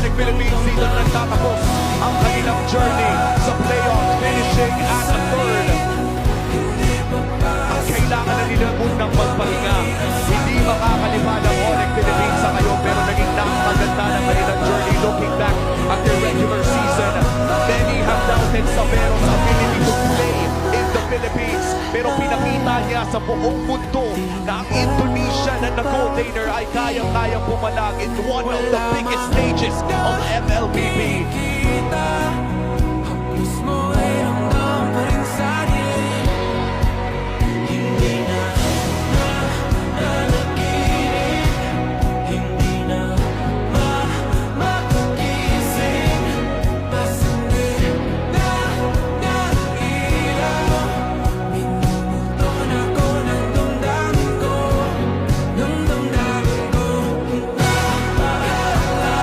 Onyx Philippines dito na nagtatapos ang kanilang journey sa playoffs, finishing at a third. Ang kailangan na nila munang magpahinga. Hindi makakalipad ang Onyx Philippines sa ngayon, pero naging napakaganda ng kanilang journey looking back at their regular season. Many have doubted Savero's ability to play in the Philippines, pero pinakita niya sa buong mundo na ang Indonesia na na-goaltender ay kayang-kayang pumalag in one of the biggest stages of MLBB.